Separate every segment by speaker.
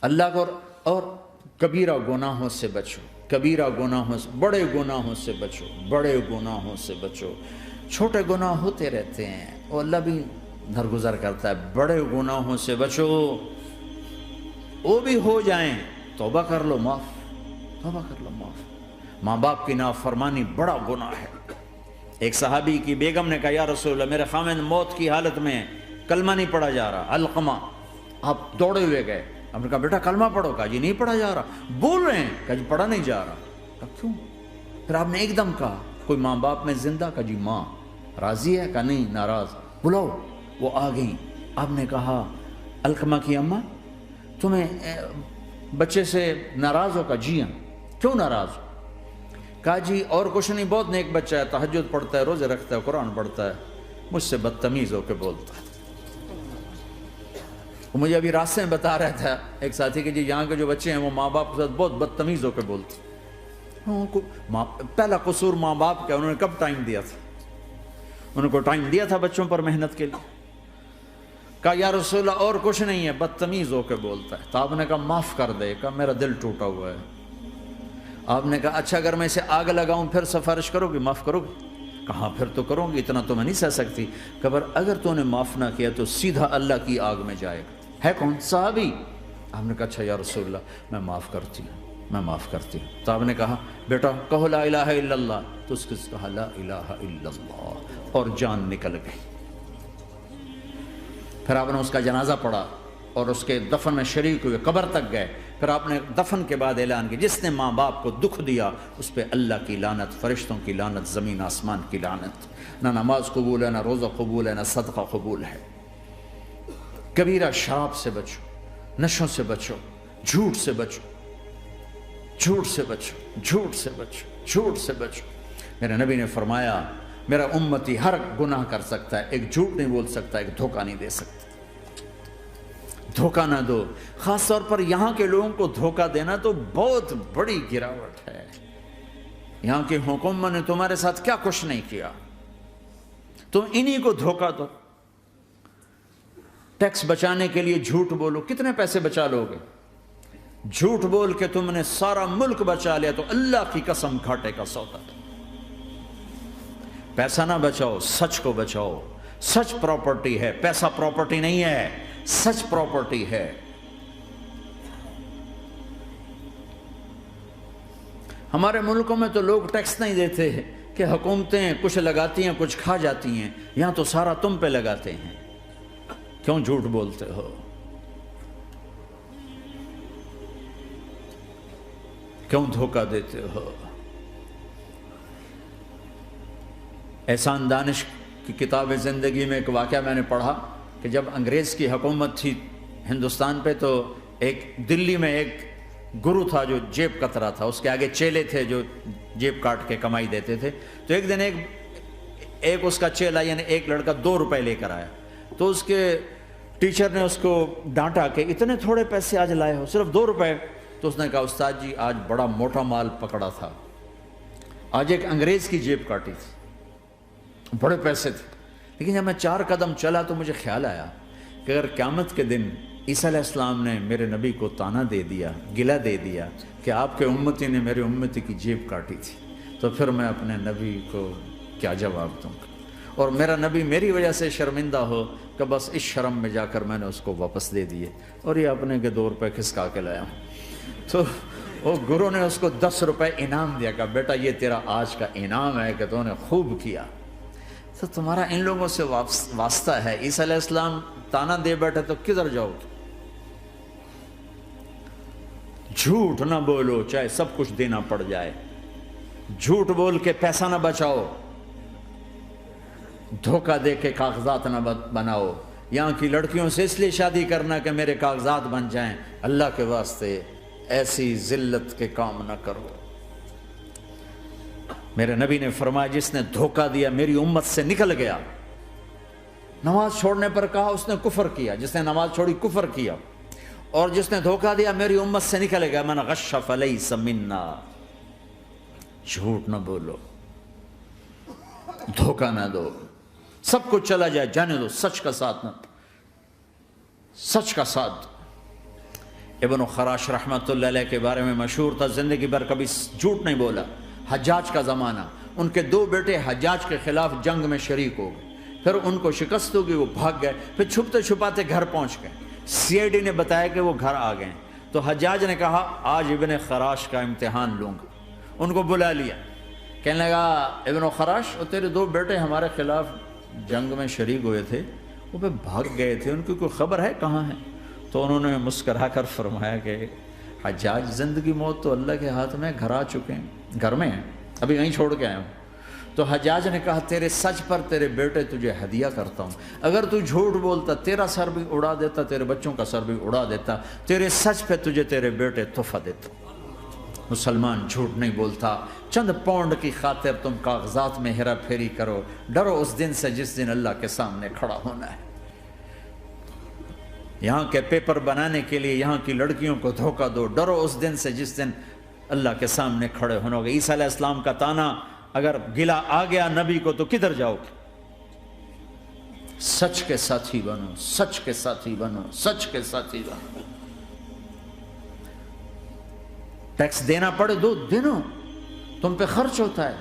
Speaker 1: اللہ کو اور کبیرہ گناہوں سے بچو، کبیرہ گناہوں سے، بڑے گناہوں سے بچو، بڑے گناہوں سے بچو۔ چھوٹے گناہ ہوتے رہتے ہیں، وہ اللہ بھی درگزر کرتا ہے، بڑے گناہوں سے بچو، وہ بھی ہو جائیں توبہ کر لو معاف، توبہ کر لو معاف۔ ماں باپ کی نافرمانی بڑا گناہ ہے۔ ایک صحابی کی بیگم نے کہا یا رسول اللہ میرے خاوند موت کی حالت میں کلمہ نہیں پڑھا جا رہا، علقمہ۔ آپ دوڑے ہوئے گئے، آپ نے کہا بیٹا کلمہ پڑھو، کہا جی نہیں پڑھا جا رہا، بول رہے ہیں، کہا جی پڑھا نہیں جا رہا، کہا کیوں؟ پھر آپ نے ایک دم کہا کوئی ماں باپ میں زندہ؟ کہا جی ماں راضی ہے؟ کہا نہیں ناراض، بلاؤ۔ وہ آ گئیں، آپ نے کہا علقمہ کی اماں تمہیں بچے سے ناراض ہو؟ کہا جی ہاں۔ کیوں ناراض ہو؟ کہا جی اور کچھ نہیں، بہت نیک بچہ ہے، تہجد پڑھتا ہے، روزے رکھتا ہے، قرآن پڑھتا ہے، مجھ سے بدتمیز ہو کے بولتا ہے۔ وہ مجھے ابھی راستے میں بتا رہا تھا ایک ساتھی کہ جی یہاں کے جو بچے ہیں وہ ماں باپ کے ساتھ بہت بدتمیز ہو کے بولتے ہیں۔ پہلا قصور ماں باپ کا، انہوں نے کب ٹائم دیا تھا؟ انہوں کو ٹائم دیا تھا بچوں پر محنت کے لیے؟ کہا یا رسول اللہ اور کچھ نہیں ہے، بدتمیز ہو کے بولتا ہے۔ تو آپ نے کہا معاف کر دے، کہا میرا دل ٹوٹا ہوا ہے۔ آپ نے کہا اچھا اگر میں اسے آگ لگاؤں پھر سفارش کرو گی، معاف کرو گی؟ کہا پھر تو کروں گی، اتنا تو میں نہیں سہ سکتی۔ کہا اگر تو نے معاف نہ کیا تو سیدھا اللہ کی آگ میں جائے گا۔ ہے کون؟ صحابی۔ آپ نے کہا اچھا یا رسول اللہ میں معاف کرتی ہوں، میں معاف کرتی ہوں۔ تو آپ نے کہا بیٹا کہو لا الہ الا اللہ، تو اس نے کہا لا الہ الا اللہ، اور جان نکل گئی۔ پھر آپ نے اس کا جنازہ پڑھا اور اس کے دفن میں شریک ہوئے، قبر تک گئے۔ پھر آپ نے دفن کے بعد اعلان کیا جس نے ماں باپ کو دکھ دیا اس پہ اللہ کی لعنت، فرشتوں کی لعنت، زمین آسمان کی لعنت۔ نہ نماز قبول ہے، نہ روزہ قبول ہے، نہ صدقہ قبول ہے۔ کبیرہ شراب سے بچو، نشوں سے بچو، جھوٹ سے بچو، جھوٹ سے بچو، جھوٹ سے بچو، جھوٹ سے بچو۔ میرے نبی نے فرمایا میرا امتی ہر گناہ کر سکتا ہے، ایک جھوٹ نہیں بول سکتا، ایک دھوکہ نہیں دے سکتا۔ دھوکہ نہ دو، خاص طور پر یہاں کے لوگوں کو دھوکہ دینا تو بہت بڑی گراوٹ ہے۔ یہاں کی حکومت نے تمہارے ساتھ کیا کچھ نہیں کیا، تم انہی کو دھوکہ دو۔ ٹیکس بچانے کے لیے جھوٹ بولو، کتنے پیسے بچا لو گے؟ جھوٹ بول کے تم نے سارا ملک بچا لیا تو اللہ کی قسم گھاٹے کا سودا۔ پیسہ نہ بچاؤ، سچ کو بچاؤ۔ سچ پراپرٹی ہے، پیسہ پراپرٹی نہیں ہے، سچ پراپرٹی ہے۔ ہمارے ملکوں میں تو لوگ ٹیکس نہیں دیتے کہ حکومتیں کچھ لگاتی ہیں کچھ کھا جاتی ہیں، یہاں تو سارا تم پہ لگاتے ہیں۔ کیوں جھوٹ بولتے ہو؟ کیوں دھوکہ دیتے ہو؟ احسان دانش کی کتاب زندگی میں ایک واقعہ میں نے پڑھا کہ جب انگریز کی حکومت تھی ہندوستان پہ تو ایک دلی میں ایک گرو تھا جو جیب کترا تھا، اس کے آگے چیلے تھے جو جیب کاٹ کے کمائی دیتے تھے۔ تو ایک دن ایک اس کا چیلا یعنی ایک لڑکا 2 روپے لے کر آیا، تو اس کے ٹیچر نے اس کو ڈانٹا کہ اتنے تھوڑے پیسے آج لائے ہو، صرف 2 روپے۔ تو اس نے کہا استاد جی آج بڑا موٹا مال پکڑا تھا، آج ایک انگریز کی جیب کاٹی تھی، بڑے پیسے تھے۔ لیکن جب میں 4 قدم چلا تو مجھے خیال آیا کہ اگر قیامت کے دن عیسیٰ علیہ السلام نے میرے نبی کو طعنہ دے دیا، گلہ دے دیا کہ آپ کے امتی نے میرے امتی کی جیب کاٹی تھی، تو پھر میں اپنے نبی کو کیا جواب دوں گا؟ اور میرا نبی میری وجہ سے شرمندہ ہو کہ بس اس شرم میں جا کر میں نے اس کو واپس دے دیے اور یہ اپنے کے 2 روپے کھسکا کے لایا ہوں۔ تو وہ گرو نے اس کو 10 روپے انعام دیا، کہ بیٹا یہ تیرا آج کا انعام ہے کہ تو نے خوب کیا۔ تو تمہارا ان لوگوں سے واسطہ ہے، عیسیٰ علیہ السلام طعنہ دے بیٹھے تو کدھر جاؤ؟ جھوٹ نہ بولو چاہے سب کچھ دینا پڑ جائے، جھوٹ بول کے پیسہ نہ بچاؤ، دھوکہ دے کے کاغذات نہ بناؤ۔ یہاں کی لڑکیوں سے اس لیے شادی کرنا کہ میرے کاغذات بن جائیں، اللہ کے واسطے ایسی ذلت کے کام نہ کرو۔ میرے نبی نے فرمایا جس نے دھوکہ دیا میری امت سے نکل گیا۔ نماز چھوڑنے پر کہا اس نے کفر کیا، جس نے نماز چھوڑی کفر کیا، اور جس نے دھوکہ دیا میری امت سے نکل گیا۔ من غش فلیس منا، جھوٹ نہ بولو، دھوکہ نہ دو، سب کچھ چلا جائے جانے دو، سچ کا ساتھ نہ، سچ کا ساتھ۔ ابن خراش رحمۃ اللہ علیہ کے بارے میں مشہور تھا، زندگی بھر کبھی جھوٹ نہیں بولا۔ حجاج کا زمانہ، ان کے 2 بیٹے حجاج کے خلاف جنگ میں شریک ہو گئے، پھر ان کو شکست ہوگی، وہ بھاگ گئے، پھر چھپتے چھپاتے گھر پہنچ گئے، سی آئی ڈی نے بتایا کہ وہ گھر آ گئے، تو حجاج نے کہا آج ابن خراش کا امتحان لوں گا۔ ان کو بلا لیا، کہنے لگا ابن خراش، وہ تیرے 2 بیٹے ہمارے خلاف جنگ میں شریک ہوئے تھے، وہ پہ بھاگ گئے تھے، ان کی کوئی خبر ہے کہاں ہے؟ تو انہوں نے مسکرا کر فرمایا کہ حجاج، زندگی موت تو اللہ کے ہاتھ میں، گھر آ چکے ہیں، گھر میں ہیں، ابھی یہیں چھوڑ کے آئے ہوں۔ تو حجاج نے کہا تیرے سچ پر تیرے بیٹے تجھے ہدیہ کرتا ہوں، اگر تو جھوٹ بولتا تیرا سر بھی اڑا دیتا، تیرے بچوں کا سر بھی اڑا دیتا، تیرے سچ پہ تجھے تیرے بیٹے تحفہ دیتا۔ مسلمان جھوٹ نہیں بولتا، چند پاؤنڈ کی خاطر تم کاغذات میں ہیرا پھیری کرو، ڈرو اس دن سے جس دن اللہ کے سامنے کھڑا ہونا ہے۔ یہاں کے پیپر بنانے کے لیے یہاں کی لڑکیوں کو دھوکہ دو، ڈرو اس دن سے جس دن اللہ کے سامنے کھڑے ہونا ہوگا۔ عیسیٰ علیہ السلام کا تانا اگر گلا آ گیا نبی کو تو کدھر جاؤ گے؟ سچ کے ساتھی بنو، سچ کے ساتھی بنو، سچ کے ساتھی بنو۔ ٹیکس دینا پڑے دو، دینو، تم پہ خرچ ہوتا ہے۔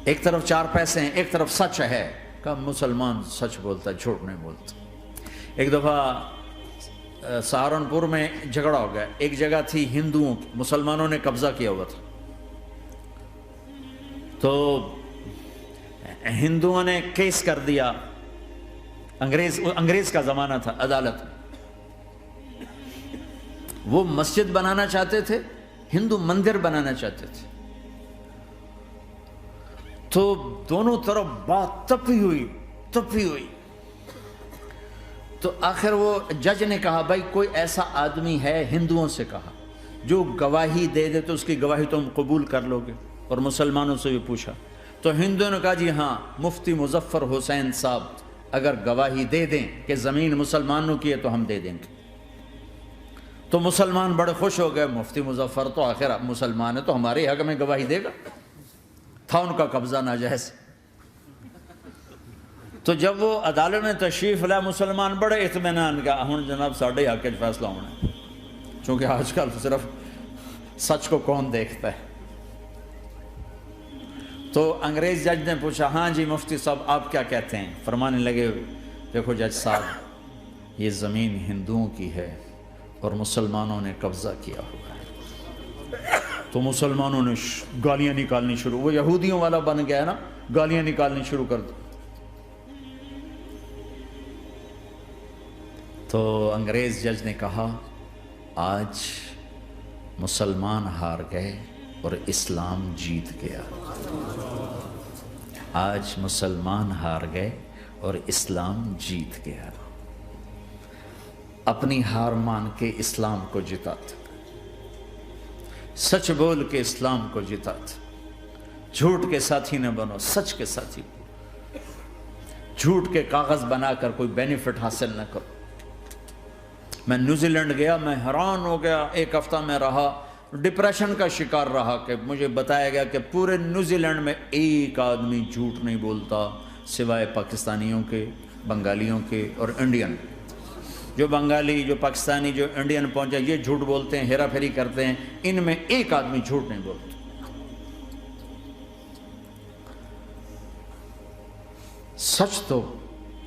Speaker 1: ایک طرف 4 پیسے ہیں، ایک طرف سچ ہے، کہ مسلمان سچ بولتا ہے، جھوٹ نہیں بولتا۔ ایک دفعہ سہارنپور میں جھگڑا ہو گیا، ایک جگہ تھی ہندوؤں کی، مسلمانوں نے قبضہ کیا ہوا تھا، تو ہندوؤں نے کیس کر دیا، انگریز کا زمانہ تھا، عدالت میں۔ وہ مسجد بنانا چاہتے تھے، ہندو مندر بنانا چاہتے تھے، تو دونوں طرف بات تپی ہوئی۔ تو آخر وہ جج نے کہا بھائی کوئی ایسا آدمی ہے، ہندوؤں سے کہا، جو گواہی دے دے تو اس کی گواہی تم قبول کر لو گے؟ اور مسلمانوں سے بھی پوچھا، تو ہندوؤں نے کہا جی ہاں، مفتی مظفر حسین صاحب اگر گواہی دے دیں کہ زمین مسلمانوں کی ہے تو ہم دے دیں گے۔ تو مسلمان بڑے خوش ہو گئے، مفتی مظفر تو آخر مسلمان ہے تو ہمارے حق میں گواہی دے گا، تھا ان کا قبضہ ناجائز۔ تو جب وہ عدالت میں تشریف لائے، مسلمان بڑے اطمینان کا، ہن جناب ساڈے حق وچ فیصلہ ہونا ہے، چونکہ آج کل صرف سچ کو کون دیکھتا ہے۔ تو انگریز جج نے پوچھا ہاں جی مفتی صاحب آپ کیا کہتے ہیں؟ فرمانے لگے دیکھو جج صاحب، یہ زمین ہندوؤں کی ہے اور مسلمانوں نے قبضہ کیا ہوا ہے۔ تو مسلمانوں نے گالیاں نکالنی شروع، وہ یہودیوں والا بن گیا نا، گالیاں نکالنی شروع کر دی۔ تو انگریز جج نے کہا آج مسلمان ہار گئے اور اسلام جیت گیا، آج مسلمان ہار گئے اور اسلام جیت گیا۔ اپنی ہار مان کے اسلام کو جتاتا، سچ بول کے اسلام کو جتاتا۔ جھوٹ کے ساتھی نہ بنو، سچ کے ساتھی بنو۔ جھوٹ کے کاغذ بنا کر کوئی بینیفٹ حاصل نہ کرو۔ میں نیوزی لینڈ گیا، میں حیران ہو گیا، 1 ہفتہ میں رہا، ڈپریشن کا شکار رہا کہ مجھے بتایا گیا کہ پورے نیوزی لینڈ میں ایک آدمی جھوٹ نہیں بولتا سوائے پاکستانیوں کے، بنگالیوں کے اور انڈین۔ جو بنگالی، جو پاکستانی، جو انڈین پہنچے یہ جھوٹ بولتے ہیں، ہیرا پھیری کرتے ہیں، ان میں ایک آدمی جھوٹ نہیں بولتا۔ سچ تو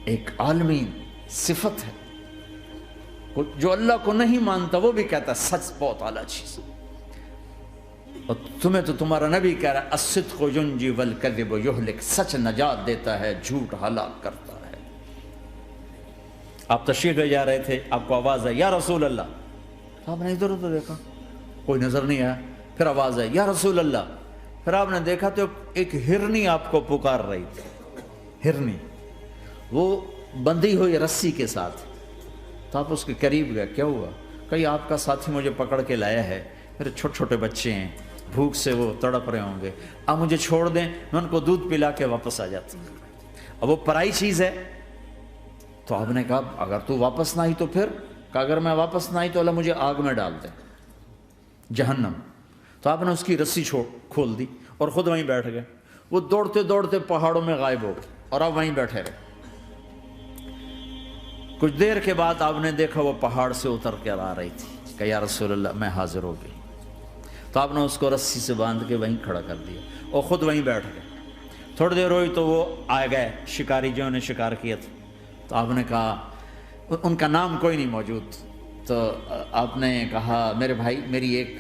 Speaker 1: ایک عالمی صفت ہے، جو اللہ کو نہیں مانتا وہ بھی کہتا ہے سچ بہت اعلیٰ چیز، اور تمہیں تو تمہارا نبی کہہ رہا ہے الصدق ینجی والکذب یہلک، سچ نجات دیتا ہے، جھوٹ ہلاک کرتا ہے۔ آپ تشریف لے جا رہے تھے، آپ کو آواز آئی یا رسول اللہ، آپ نے ادھر ادھر دیکھا، کوئی نظر نہیں آیا، پھر آواز آئی یا رسول اللہ، پھر آپ نے دیکھا تو ایک ہرنی آپ کو پکار رہی تھی، ہرنی، وہ بندھی ہوئی رسی کے ساتھ۔ تو آپ اس کے قریب گئے، کیا ہوا؟ کہ آپ کا ساتھی مجھے پکڑ کے لایا ہے، میرے چھوٹے چھوٹے بچے ہیں، بھوک سے وہ تڑپ رہے ہوں گے، آپ مجھے چھوڑ دیں، میں ان کو دودھ پلا کے واپس آ جاتا ہوں۔ اب وہ پرائی چیز ہے، تو آپ نے کہا اگر تو واپس نہ آئی تو پھر؟ کہ اگر میں واپس نہ آئی تو اللہ مجھے آگ میں ڈال دے، جہنم۔ تو آپ نے اس کی رسی کھول دی اور خود وہیں بیٹھ گئے۔ وہ دوڑتے دوڑتے پہاڑوں میں غائب ہو گئے اور آپ وہیں بیٹھے رہے۔ کچھ دیر کے بعد آپ نے دیکھا وہ پہاڑ سے اتر کر آ رہی تھی کہ یا رسول اللہ میں حاضر ہو گئی. تو آپ نے اس کو رسی سے باندھ کے وہیں کھڑا کر دیا اور خود وہیں بیٹھ گئے. تھوڑی دیر ہوئی تو وہ آ گئے شکاری جو انہیں شکار کیا تھا. تو آپ نے کہا، ان کا نام کوئی نہیں موجود، تو آپ نے کہا میرے بھائی میری ایک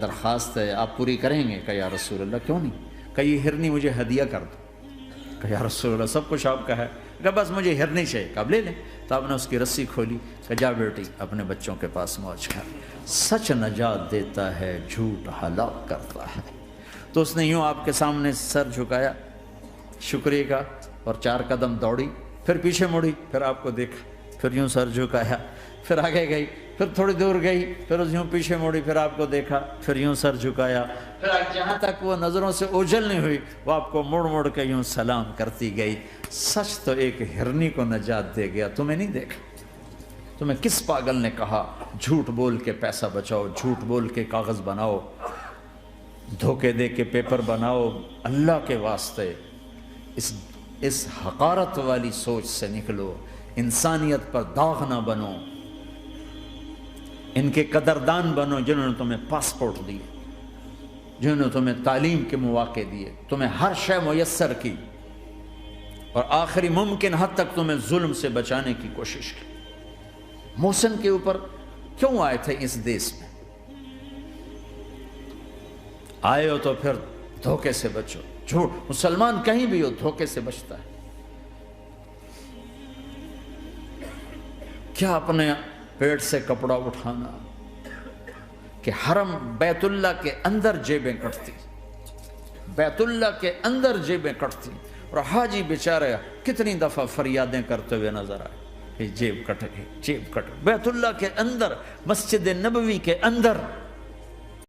Speaker 1: درخواست ہے، آپ پوری کریں گے؟ کہ یا رسول اللہ کیوں نہیں؟ کہ یہ ہرنی مجھے ہدیہ کر دو. کہ یا رسول اللہ سب کچھ آپ کا ہے. کہ بس مجھے ہرنی چاہیے. کہ اب لے لیں. تو آپ نے اس کی رسی کھولی کہ جا بیٹی اپنے بچوں کے پاس موج کر. سچ نجات دیتا ہے، جھوٹ ہلاک کرتا ہے. تو اس نے یوں آپ کے سامنے سر جھکایا شکریہ کا اور 4 قدم دوڑی، پھر پیچھے مڑی، پھر آپ کو دیکھا، پھر یوں سر جھکایا، پھر آگے گئی، پھر تھوڑی دور گئی، پھر یوں پیچھے مڑی، پھر آپ کو دیکھا، پھر یوں سر جھکایا، پھر جہاں تک وہ نظروں سے اوجھل نہیں ہوئی وہ آپ کو مڑ مڑ کے یوں سلام کرتی گئی. سچ تو ایک ہرنی کو نجات دے گیا، تمہیں نہیں دیکھا. تمہیں کس پاگل نے کہا جھوٹ بول کے پیسہ بچاؤ، جھوٹ بول کے کاغذ بناؤ، دھوکے دے کے پیپر بناؤ؟ اللہ کے واسطے اس حقارت والی سوچ سے نکلو. انسانیت پر داغ نہ بنو. ان کے قدردان بنو جنہوں نے تمہیں پاسپورٹ دیے، جنہوں نے تمہیں تعلیم کے مواقع دیے، تمہیں ہر شے میسر کی، اور آخری ممکن حد تک تمہیں ظلم سے بچانے کی کوشش کی. محسن کے اوپر کیوں آئے تھے اس دیس میں؟ آئے ہو تو پھر دھوکے سے بچو. جھوٹ، مسلمان کہیں بھی ہو دھوکے سے بچتا ہے. کیا اپنے پیٹ سے کپڑا اٹھانا کہ حرم بیت اللہ کے اندر جیبیں کٹتی، بیت اللہ کے اندر جیبیں کٹتی، اور حاجی بیچارے کتنی دفعہ فریادیں کرتے ہوئے نظر آئے کہ جیب کٹ گئی، جیب کٹ گئی. بیت اللہ کے اندر، مسجد نبوی کے اندر